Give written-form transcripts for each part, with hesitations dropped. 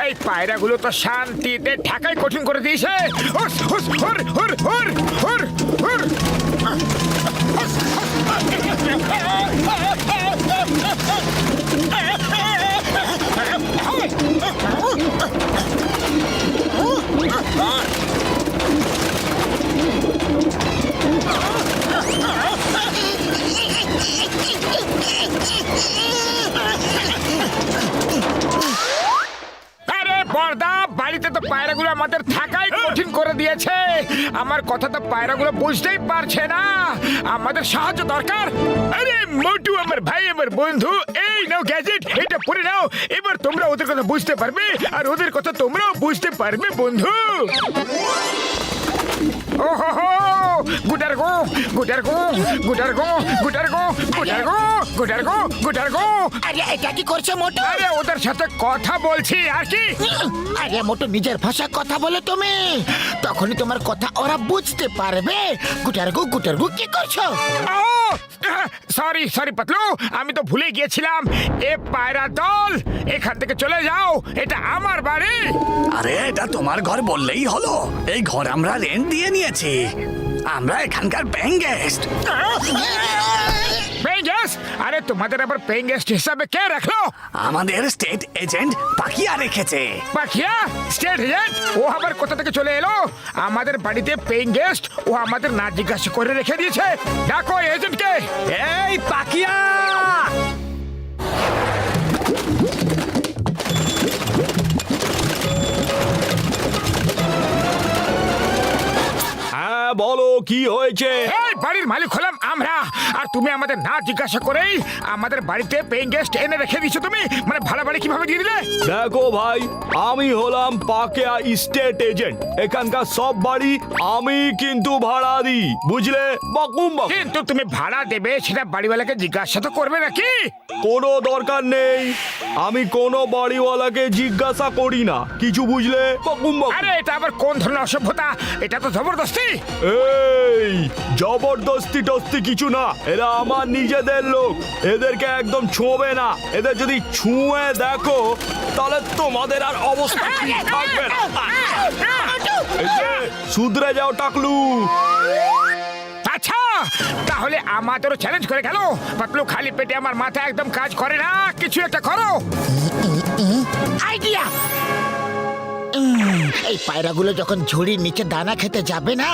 এই পায়রাগুলো তো শান্তিতে ঢাকায় কঠিন করে দিয়েছে। বাড়িতে তো পায়রাগুলো আমাদের থাকাই কঠিন করে দিয়েছে। আমার কথা তো পায়রাগুলো বুঝতেই পারছে না। আমাদের সাহায্য দরকার। আরে মোটু আমার ভাই, আমার বন্ধু, এই নাও গ্যাজেট, এটা পড়ে নাও। এবার তোমরা ওদের কথা বুঝতে পারবে আর ওদের কথা তোমরাও বুঝতে পারবে বন্ধু। ওহো গুটারগো গুটারগো গুটারগো গুটারগো গুটারগো গুটারগো গুটারগো। আরে এটা কি করছে মোটু? আরে ওদের সাথে কথা বলছি আর কি। আরে মোটু, নিজের ভাষায় কথা বলে তুমি, তখনই তোমার কথা ওরা বুঝতে পারবে। গুটারগু গুটারগু কি করছো? সরি সরি পাতলু, আমি তো ভুলে গিয়েছিলাম। এ পায়রা দল, এখান থেকে চলে যাও, এটা আমার বাড়ি। আরে এটা তোমার ঘর বললেই হলো। এই ঘর আমরা রেন্ট দিয়ে নিয়েছি। আমরা এখানকার পেইং গেস্ট। Paying guest? আরে তোমাদের আবার পেইং গেস্ট হিসাবে কে রাখলো? আমাদের স্টেট এজেন্ট পাকিয়া রেখেছে। পাখিয়া স্টেট এজেন্ট? ও আবার কোথা থেকে চলে এলো আমাদের বাড়িতে পেইং গেস্ট? ও আমাদের না জিজ্ঞাসা করে রেখে দিয়েছে। ডাকো এজেন্টকে। এই পাকিয়া! হ্যাঁ বলো, কি হয়েছে? এই বাড়ির মালিক হলাম আমরা, আর তুমি আমাদের না জিজ্ঞাসা করেই আমাদের বাড়িতে পেইং গেস্ট এনে রেখে দিয়েছো। তুমি মানে ভাড়া বাড়ি কিভাবে দিয়ে দিলে? দেখো ভাই, আমি হলাম পাকেয়া স্টেট এজেন্ট। এখানকার সব বাড়ি আমি কিন্তু ভাড়া দিই, বুঝলে? বাকুম বাকুম। কিন্তু তুমি ভাড়া দেবে সেটা বাড়িওয়ালাকে জিজ্ঞাসা তো করবে নাকি? কোনো দরকার নেই, আমি কোনো বাড়িওয়ালাকে জিজ্ঞাসা করি না কিছু, বুঝলে? বাকুম বাকুম। আরে এটা আবার কোন ধরনের অসভ্যতা? এটা তো জবরদস্তি। এই জবরদস্তি টস্তি কিছু না, এরা আমার নিজেদের লোক, এদেরকে একদম ছোঁবে না। এদের যদি ছুঁয়ে দেখো তাহলে তোমাদের আর অবস্থা ঠিক থাকবে না। এই যে, শুধরে যাও টাকলু। আচ্ছা, তাহলে আমাদেরও চ্যালেঞ্জ করে গেল। পাতলু, খালি পেটে আমার মাথা একদম কাজ করে না, কিছু একটা করো। আইডিয়া! এই পায়রাগুলো যখন ঝুড়ির নিচে দানা খেতে যাবে না,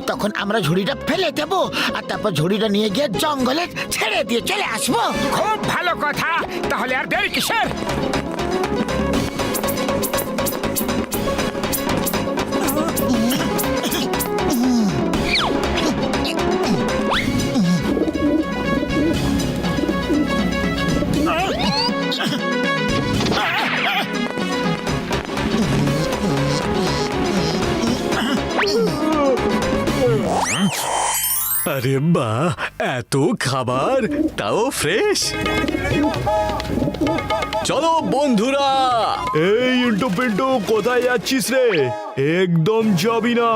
তখন আমরা ঝুড়িটা ফেলে দেব, আর তারপর ঝুড়িটা নিয়ে গিয়ে জঙ্গলে ছেড়ে দিয়ে চলে আসবো। খুব ভালো কথা, তাহলে আর দেরি কিসের? আরে বাহ, এত খাবার, তাও ফ্রেশ। চলো বন্ধুরা। এই ইন্টু পিন্টু, কোথায় যাচ্ছিস রে? একদম যাবি না,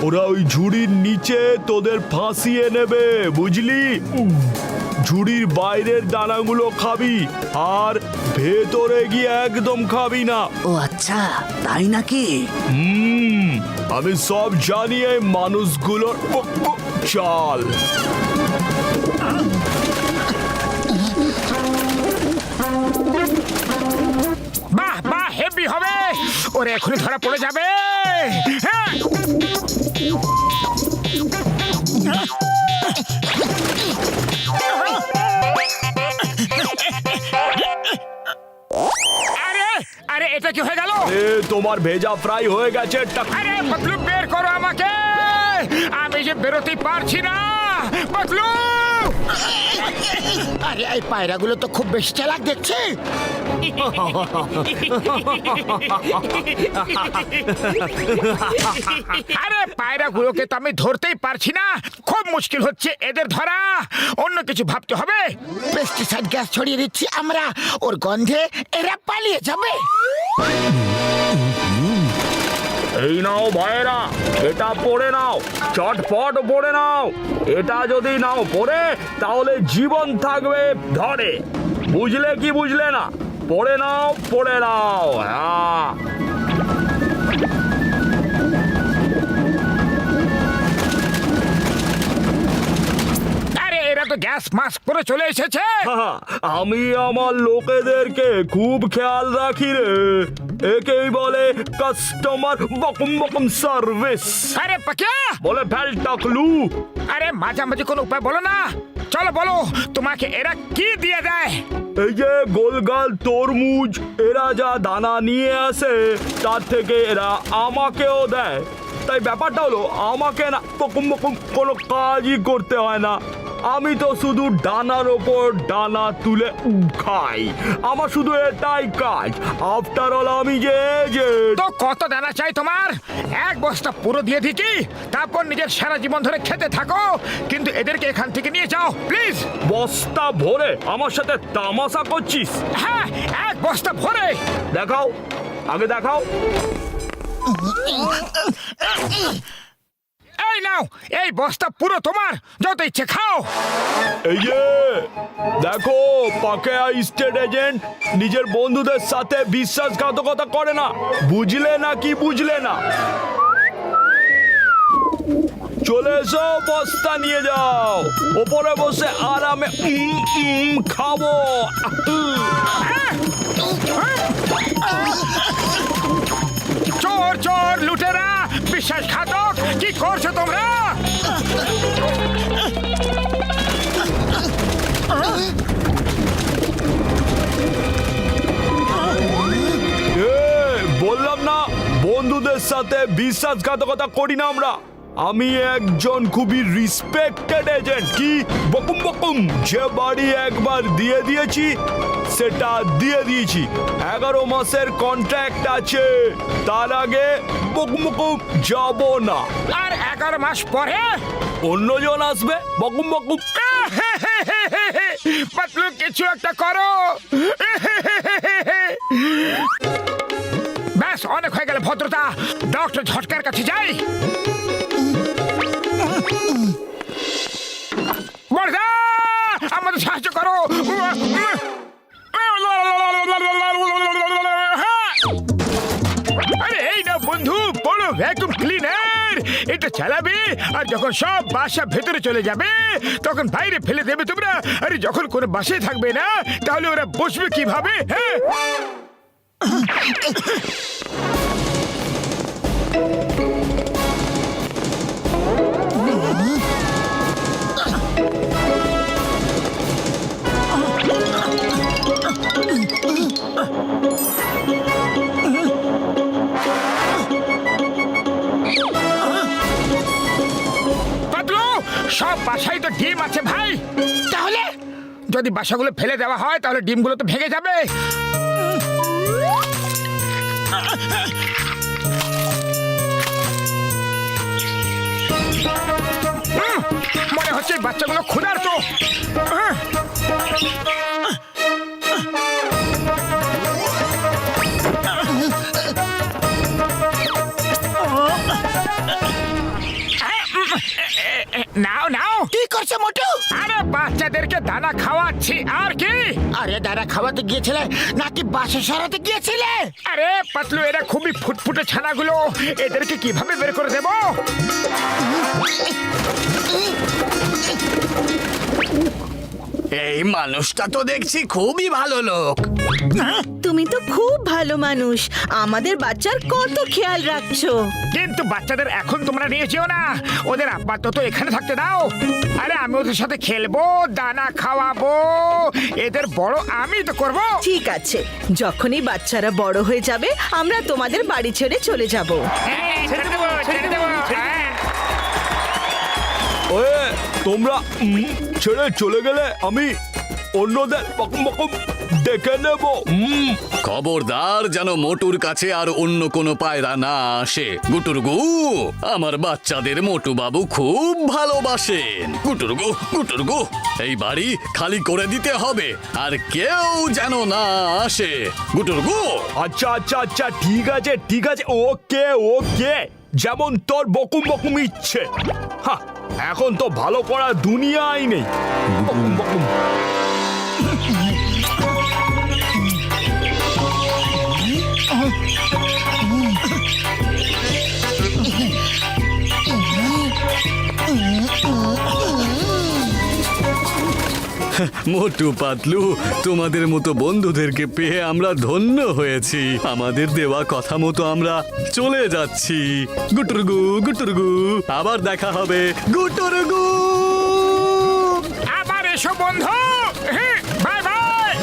ওরা ওই ঝুড়ির নিচে তোদের ফাঁসিয়ে নেবে, বুঝলি? ঝুড়ির বাইরের দানাগুলো খাবি, আর ভেতরে গিয়ে একদম খাবি না। ও আচ্ছা, তাই নাকি? আমি সব জানি এই মানুষগুলোর চাল। বাহ বাহ, হেভি হবে। ওরে এখনই ধরা পড়ে যাবে। হ্যাঁ। আরে আরে, এটা কি হয়ে গেল? তোমার ভেজা ফ্রাই হয়ে গেছে। আরে পাতলু, বের করো আমাকে, আমি যে বেরোতে পারছি না। পাতলু! আরে এই পায়রাগুলো তো খুব বেশি চালাক দেখছি। আরে পায়রাগুলোকে তো আমি ধরতেই পারছি না, খুব মুশকিল হচ্ছে এদের ধরা। অন্য কিছু ভাবতে হবে। পেস্টিসাইড গ্যাস ছড়িয়ে দিচ্ছি আমরা, ওর গন্ধে এরা পালিয়ে যাবে। এই নাও ভাইয়েরা, এটা পড়ে নাও, চটপট পড়ে নাও। এটা যদি নাও পড়ে তাহলে জীবন থাকবে ধরে। বুঝলে কি বুঝলে না? পড়ে নাও, পড়ে নাও। হ্যাঁ, আরে এরা তো গ্যাস মাস্ক পরে চলে এসেছে। আমি আমার লোকেদেরকে খুব খেয়াল রাখি রে। একেই বলে কাস্টমার বকম বকম সার্ভিস। আরে পাকিয়া, বলে ফেল টাকলু। আরে মাঝামাঝি কোনো উপায় বলো না। চলো বলো, তোমাকে এরা কি দিয়ে দেয়? এই যে গোলগাল তরমুজ, এরা যা দানা নিয়ে আসে তার থেকে এরা আমাকেও দেয়। তাই ব্যাপারটা হলো আমাকে না বকম বকম কোনো কাজই করতে হয় না। আমি তো শুধু ডানার ওপর ডানা তুলে খাই। আমার শুধু এটাই কাজ। আফটার অল আমি যে তো কত দানা চাই তোমার? এক বস্তা পুরো দিয়ে দিচ্ছি, তারপর নিজের সারা জীবন ধরে খেতে থাকো। কিন্তু এদেরকে এখান থেকে নিয়ে যাও প্লিজ। বস্তা ভরে আমার সাথে তামাশা করছিস? হ্যাঁ, এক বস্তা ভরে। দেখাও, আগে দেখাও। এই নাও, এই বস্তা পুরো তোমার, যত ইচ্ছে খাও। এই যে দেখো, পাকেয়া স্টেট এজেন্ট নিজের বন্ধুদের সাথে বিশ্বাসঘাতকতা করে না। বুঝলে না কি বুঝলে না? চলে এসো, বস্তা নিয়ে যাও। ওপরে বসে আরামে খাবো। চোর চোর লুটেরা বিশ্বাসঘাতক, কি করছো তোমরা? বললাম না বন্ধুদের সাথে বিশ্বাসঘাতকতা করি না আমরা। আমি একজন খুবই রিসপেক্টেড এজেন্ট। কি বকুম বকুম, যে বাড়ি একবার দিয়ে দিয়েছি সেটা দিয়ে দিয়েছি। 11 মাসের কন্ট্রাক্ট আছে, তার আগে বকুম বকুম যাব না। আর 11 মাস পরে অন্যজন আসবে বকুম বকুম। পাতলু, কিছু একটা করো। ব্যাস, অনেক হয়ে গেল ভদ্রতা। ডক্টর ঝটকার কাছে যাই। বড়দা, আমাদের সাহায্য করো। আরে এই না বন্ধু, বড় ভ্যাকুম ক্লিনার। এটা চালাবে আর যখন সব বাসা ভেতরে চলে যাবে তখন বাইরে ফেলে দেবে তোমরা। আরে যখন কোনো বাসায় থাকবে না তাহলে ওরা বসবে কিভাবে? হ্যাঁ, সব বাসায় তো ডিম আছে ভাই। তাহলে যদি বাসাগুলো ফেলে দেওয়া হয় তাহলে ডিমগুলো তো ভেঙে যাবে। মনে হচ্ছে বাচ্চাগুলো ক্ষুধার্ত। নাও নাও। কি করছে মোটু? আরে বাচ্চাদেরকে দানা খাওয়াচ্ছি। আর কি? আরে দানা খাওয়াতে গিয়েছিলে নাকি বাসা সরাতে গিয়েছিলে? আরে পাতলু, এরা খুবই ফুটফুটে ছানাগুলো, এদেরকে কিভাবে বের করে দেব? এই মানুষটা তো দেখছি খুবই ভালো লোক। তুমি তো খুব ভালো মানুষ, আমাদের বাচ্চার কত খেয়াল রাখছো। কিন্তু বাচ্চাদের এখন তোমরা নিয়ে যেও না, ওদের আপাতত এখানে থাকতে দাও। আরে আমি ওদের সাথে খেলবো, দানা খাওয়াবো, এদের বড় আমি তো করব। ঠিক আছে, যখনই বাচ্চারা বড় হয়ে যাবে আমরা তোমাদের বাড়ি ছেড়ে চলে যাব। হ্যাঁ, ছেড়ে দেবো, ছেড়ে দেবো। হ্যাঁ। ওয়ে, তোমরা ছেড়ে চলে গেলে আমি অন্যদের বকুম বকুম দেখে নেব। খবরদার যেন মোটুর কাছে আর অন্য কোনো পায়রা না আসে। গুটুরগু, আমার বাচ্চাদের মোটু বাবু খুব ভালোবাসেন। গুটুরগু, গুটুরগু, এই বাড়ি খালি করে দিতে হবে আর কেউ যেন না আসে। গুটুরগু। আচ্ছা আচ্ছা আচ্ছা, ঠিক আছে ঠিক আছে, ওকে ওকে, যেমন তোর বকুম বকুম ইচ্ছে। হ্যাঁ, এখন তো ভালো করা দুনিয়ায় নেই। বকুম বকুম। মোটু পাতলু, তোমাদের মতো বন্ধুদেরকে পেয়ে আমরা ধন্য হয়েছি। আমাদের দেওয়া কথা মতো আমরা চলে যাচ্ছি। গুটুরগু, গুটুরগু, আবার দেখা হবে। গুটুরগু। আবার এসো বন্ধু, বাই বাই।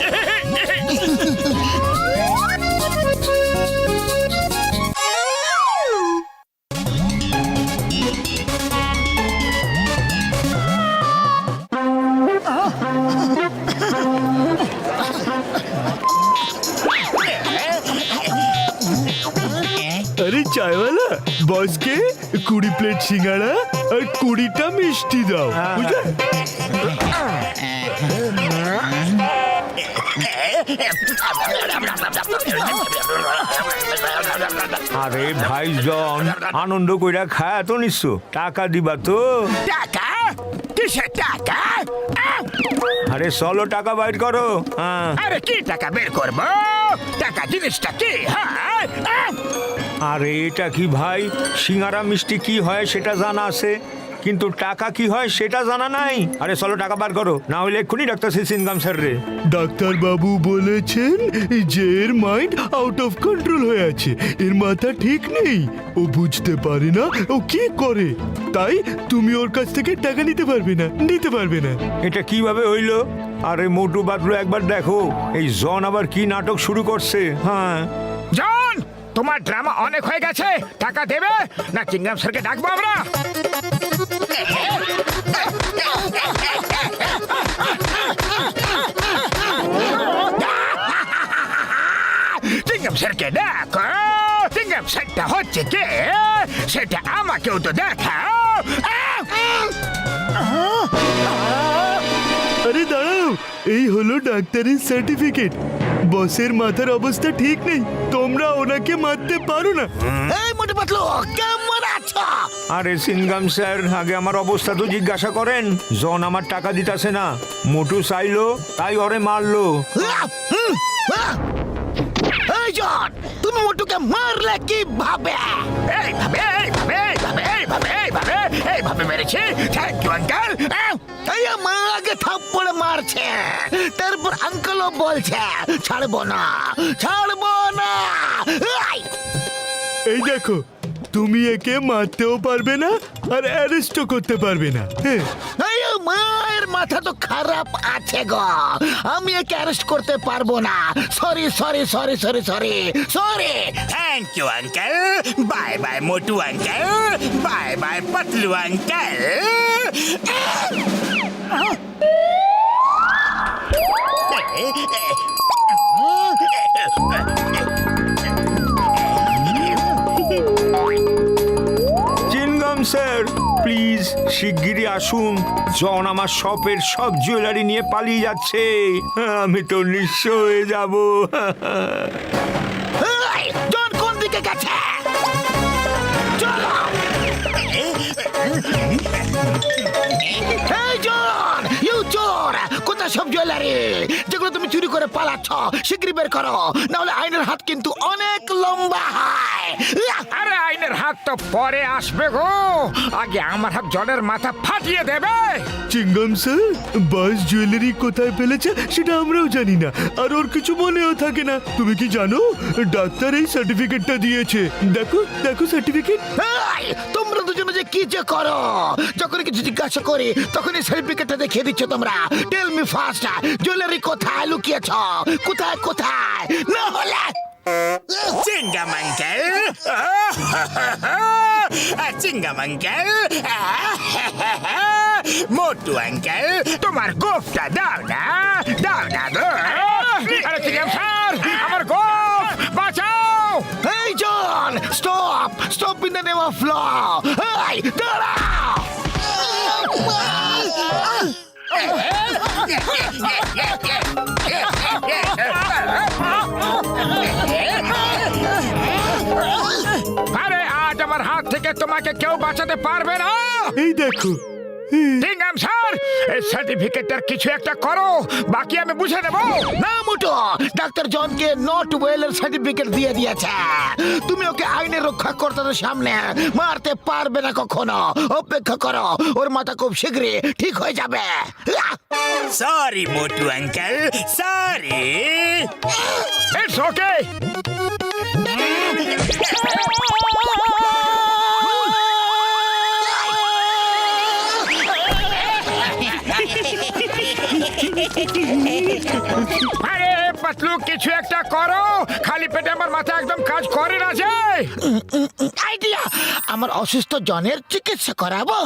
আরে চায়ওয়ালা, বসকে 20 প্লেট সিঙ্গাড়া আর 20টা মিষ্টি দাও, বুঝলে? আরে ভাইজন, আনন্দ কইরা খায় তো নিশ্চয়, টাকা দিবা তো? টাকা? কিসের টাকা? আরে চলো টাকা বাইর করো। হ্যাঁ। আরে কি টাকা বের করবো? টাকা জিনিসটা কি? হ্যাঁ, আরে এটা কি ভাই, সিঙ্গারা মিষ্টি কি হয় সেটা জানা আছে, কিন্তু টাকা কি হয় সেটা জানা নাই। আরে চলো টাকা বার করো, না হলে এক্ষুনি ডাক্তার সিনকাম স্যার রে। ডাক্তার বাবু বলেছেন যে এর মাইন্ড আউট অফ কন্ট্রোল হয়ে আছে, এর মাথা ঠিক নেই, ও বুঝতে পারে না ও কি করে, তাই তুমি ওর কাছ থেকে টাকা নিতে পারবে না, নিতে পারবে না। এটা কিভাবে হইলো? আরে মোটু বাদলু, একবার দেখো এই জন আবার কি নাটক শুরু করছে। হ্যাঁ, জন, তোমার ড্রামা অনেক হয়ে গেছে। টাকা দেবে না চিংগাম স্যারকে ডাকবো আমরা? চিংগাম স্যারকে ডাকো। চিংগাম স্যারটা হচ্ছে কে সেটা আমাকেও তো দেখাও। আরে দাঁড়াও, এই হলো ডাক্তারের সার্টিফিকেট। বসের মাথার অবস্থা ঠিক নেই, তোমরা ওনাকে মারতে পারো না। এই মোটু পাতলু, কেমন আছো? আরে সিনগাম স্যার, আগে আমার অবস্থা তো জিজ্ঞাসা করেন। জন আমার টাকা দিতাছে না, মোটু চাইলো তাই ওরে মারলো। এই জন, তুমি মোটুকে মারলে কিভাবে? এইভাবে এইভাবে এইভাবে এইভাবে এইভাবে এইভাবে মেরেছি। Thank you uncle. এই মা আগে থাপ্পড় মারছে, তারপর আঙ্কেলও বলছে ছাড়বো না, ছাড়বো না। এই! এই দেখো, তুমি একে মারতেও পারবে না আর অ্যারেস্টও করতে পারবে না। হ্যাঁ, এই মায়ের মাথা তো খারাপ আছে গো, আমি একে অ্যারেস্ট করতে পারবো না। Sorry sorry sorry sorry sorry sorry. Thank you uncle. Bye bye Motu uncle, bye bye Patlu uncle. Chingum sir, please শিগগিরই আসুন। জন আমার শপের সব জুয়েলারি নিয়ে পালিয়ে যাচ্ছে, আমি তো নিঃস্ব হয়ে যাব। এই, জন কোন দিকে গেছে? চলো। এই জন, ইউ চোর, কোথায় সব জুয়েলারি যেগুলো তুমি চুরি করে পালাচ্ছ? শিগগিরই বের করো, না হলে আইনের হাত কিন্তু অনেক লম্বা হয়। আরে আইনের হাত তো পরে আসবে গো, আগে আমার হাত জনের মাথা ফাটিয়ে দেবে। চিঙ্গাম স্যার, বাস জুয়েলারি কোথায় ফেলেছে সেটা আমরাও জানি না, আর ওর কিছু মনেও থাকে না। তুমি কি জানো, ডাক্তার এই সার্টিফিকেটটা দিয়েছে। দেখো দেখো সার্টিফিকেট। এই, তোমরা দুজনে যে কি যে করো, যখন কিছু জিজ্ঞাসা করি তখন এই সার্টিফিকেটটা দেখিয়ে দিচ্ছ তোমরা। টেল মি ফার্স্ট, জুয়েলারি কোথায় লুকিয়েছ? কোথায় কোথায়? না হলে চিংগাম আঙ্কেল, চিংগাম আঙ্কেল, মোটু আঙ্কেল তোমার গোফটা দাও না গো। আরে চিকেন স্যার আমার গোফ বাঁচাও। এই John, stop in the name of law. এই দাঁড়াও। আরে আজ আমার হাত থেকে তোমাকে কেউ বাঁচাতে পারবে না। এই দেখো, টিঙ্গাম স্যার এই সার্টিফিকেটটার কিছু একটা করো, বাকি আমি বুঝে নেব। না মোটো, ডাক্তার জনকে নট ওয়েলের সার্টিফিকেট দিয়ে দিয়েছে। তুমি ওকে আইনের রক্ষাকর্তাদের সামনে মারতে পারবে না কখনো। অপেক্ষা করো, ওর মাথা খুব শীঘ্রই ঠিক হয়ে যাবে। Sorry Motu uncle, sorry. It's okay. আরে পাতলু কিছু একটা করো, খালি পেটে আমার মাথা একদম কাজ করে না যে। আইডিয়া, আমার অসুস্থ জনের চিকিৎসা করাবো।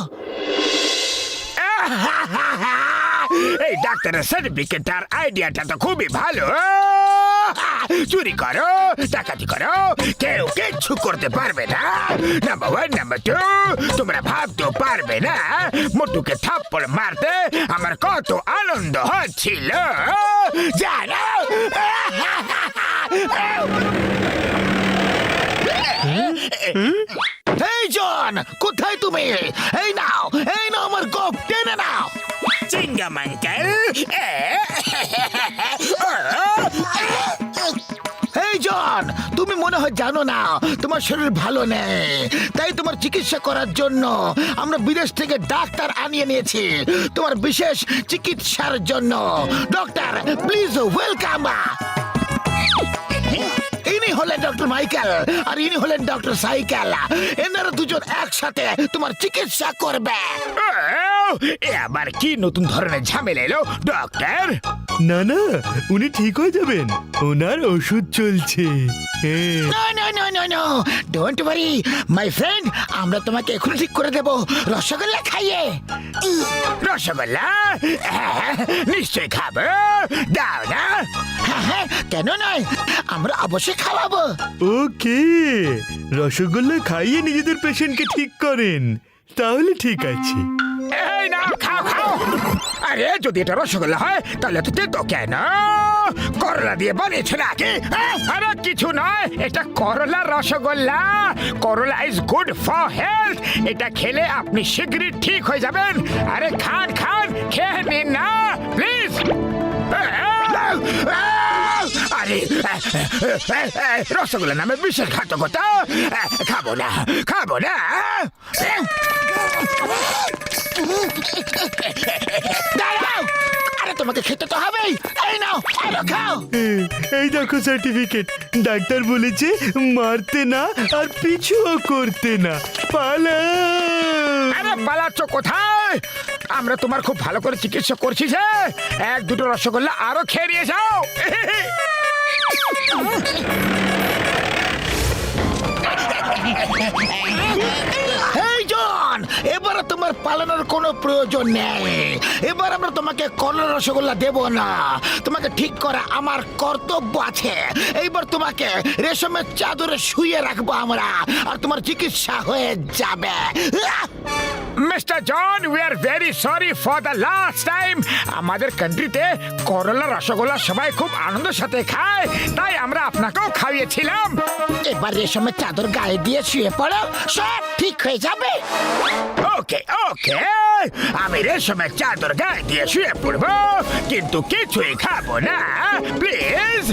এই ডাক্তারের সার্টিফিকেটটার আইডিয়াটা তো খুবই ভালো। চুরি করো, ডাকাতি করো, কেউ কিচ্ছু করতে পারবে না। নাম্বার 1, নাম্বার 2, তোমরা ভাবতেও পারবে না মোটুকে থাপ্পড় মারতে আমার কত আনন্দ হচ্ছিল জানো। এই জন, কোথায় তুমি? এই নাও আমার গোপ, টেনে নাও। চিঙ্গাম আঙ্কেল। এই জন, তুমি মনে হয় জানো না তোমার শরীর ভালো নেই, তাই তোমার চিকিৎসা করার জন্য আমরা বিদেশ থেকে ডাক্তার আনিয়ে নিয়েছি তোমার বিশেষ চিকিৎসার জন্য। Doctor please welcome. ইনি হলেন ডক্টর মাইকেল আর ইনি হলেন ডক্টর সাইকেল। এনারা দুজন একসাথে তোমার চিকিৎসা করবে। এ আবার কি নতুন ধরনের ঝামেলা এলো ডক্টর? না না, উনি ঠিক হয়ে যাবেন, ওনার ওষুধ চলছে। হ্যাঁ। No, no, no, no, no. Don't worry, my friend. আমরা তোমাকে এখনই ঠিক করে দেব রসগোল্লা খাইয়ে। রসগোল্লা? নিশ্চয় খাবো, দাও না। হ্যাঁ, কেন নয়, আমরা অবশ্যই খাওয়াবো। ওকে, রসগোল্লা খাইয়ে নিজেদের পেশেন্টকে ঠিক করেন, তাহলে ঠিক আছে। এই নাও, খাও। আরে যদি এটা রসগোল্লা হয় তাহলে তো তেতো কেন? করলা দিয়ে বানিয়েছে নাকি? আরে কিছু নয়, এটা করলা রসগোল্লা। করলা ইজ গুড ফর হেলথ। এটা খেলে আপনি শীঘ্রই ঠিক হয়ে যাবেন। আরে খান, খেয়ে নিন না প্লিজ। আরে রসগোল্লা নামে বিশ্বাসঘাতকতা। খাবো না। দাঁড়াও, আরে তোমাকে খেতে তো হবেই। এই নাও, আরো খাও। এই দেখো সার্টিফিকেট, ডাক্তার বলেছে মারতে না আর পিছুও করতে না। পালা। আরে পালাচ্ছ কোথায়? আমরা তোমার খুব ভালো করে চিকিৎসা করছি যে। 1-2 রসগোল্লা আরো খেয়ে নিয়ে যাও। এই জন, এবারে তোমার পালানোর কোনো প্রয়োজন নেই। এবার আমরা তোমাকে করলা রসগোল্লা দেব না, তোমাকে ঠিক করা আমার কর্তব্য আছে। এইবার তোমাকে রেশমের চাদরে শুয়ে রাখবো আমরা, আর তোমার চিকিৎসা হয়ে যাবে। Mister John, we are very sorry for the last time. আমাদের কান্ট্রিতে করলা রসগোল্লা সবাই খুব আনন্দের সাথে খায়, তাই আমরা আপনাকেও খাইয়েছিলাম। এবার রেশমের চাদর গায়ে দিয়ে শুয়ে পড়ো, সব ঠিক হয়ে যাবে। ওকে, আমি রেশমের চাদর গায়ে দিয়ে শুয়ে পড়বো, কিন্তু কিছুই খাবো না প্লিজ।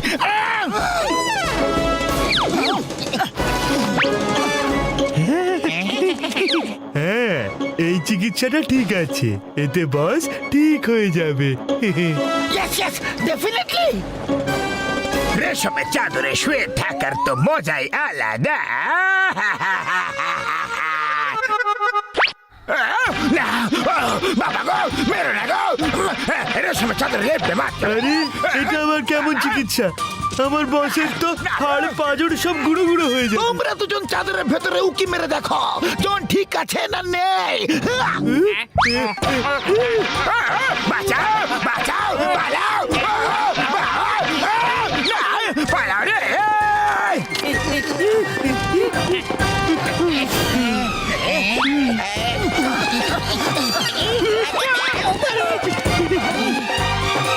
হ্যাঁ, এই চিকিৎসাটা ঠিক আছে, এতে বস ঠিক হয়ে যাবে। Yes, definitely. রেশমের চাদরে শুয়ে থাকার তো মজাই আলাদা। না, বাবা গো, মেরো না গো। রেশমের চাদরে লেপে মাত্র। আরে, এটা আবার কেমন চিকিৎসা? আমার বসের তো হাড় পাঁজর সব গুঁড়ো গুঁড়ো হয়ে যায়। তোমরা দুজন চাদরের ভেতরে উকি মেরে দেখো জন ঠিক আছে না নেই। বাঁচাও বাঁচাও পালাও পালাও রে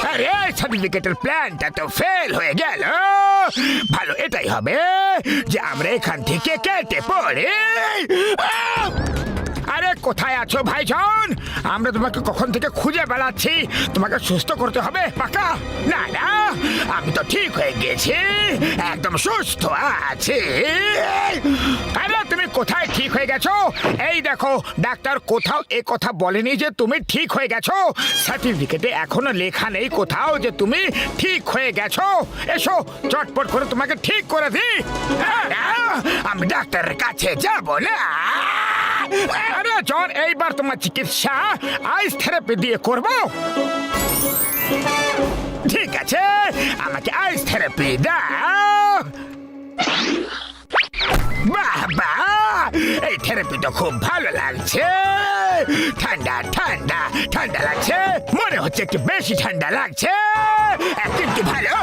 আরে সার্টিফিকেটের প্ল্যানটা তো ফেল হয়ে গেল। ভালো এটাই হবে যে আমরা এখান থেকে কেটে পড়ে। আরে কোথায় আছো ভাইজন? আমরা তোমাকে কখন থেকে খুঁজে বেড়াচ্ছি। তোমাকে সুস্থ করতে হবে পাকা। না না আমি তো ঠিক হয়ে গেছি, একদম সুস্থ আছি। আরে তুমি কোথায় ঠিক হয়ে গেছো? এই দেখো ডাক্তার কোথাও এ কথা বলেনি যে তুমি ঠিক হয়ে গেছো। সার্টিফিকেটে এখনো লেখা নেই কোথাও যে তুমি ঠিক হয়ে গেছো। এসো চটপট করে তোমাকে ঠিক করে দিই। আমি ডাক্তারের কাছে যাব না। আরে জন এইবার তোমার চিকিৎসা আইস থেরাপি দিয়ে করব। ঠিক আছে আমাকে আইস থেরাপি দাও। বাহ বাহ এই থেরাপিটা খুব ভালো লাগছে। ঠান্ডা ঠান্ডা ঠান্ডা লাগছে, মনে হচ্ছে একটু বেশি ঠান্ডা লাগছে কিন্তু ভালো।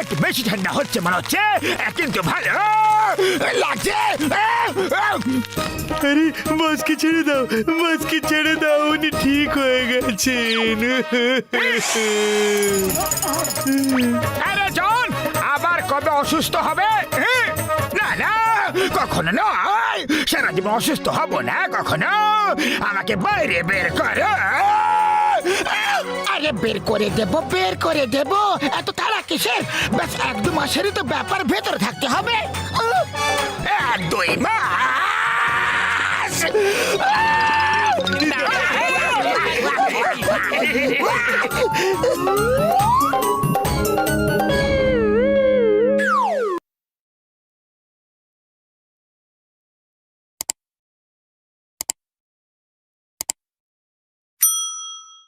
একটু বেশি ঠান্ডা হচ্ছে মনে হচ্ছে কিন্তু ভালো লাগছে। আরে বসকে ছেড়ে দাও, বসকে ছেড়ে দাও, উনি ঠিক হয়ে গেছেন। আরে জন আবার কবে অসুস্থ হবে? না না কখনো নয়, সারা জীবন অসুস্থ হব না কখনো। আমাকে বাইরে বের করো। আরে বের করে দেব এত তাড়া কিসের? ব্যাস 1-2 মাসেরই তো ব্যাপার, ভেতরে থাকতে হবে। 1-2 মাস।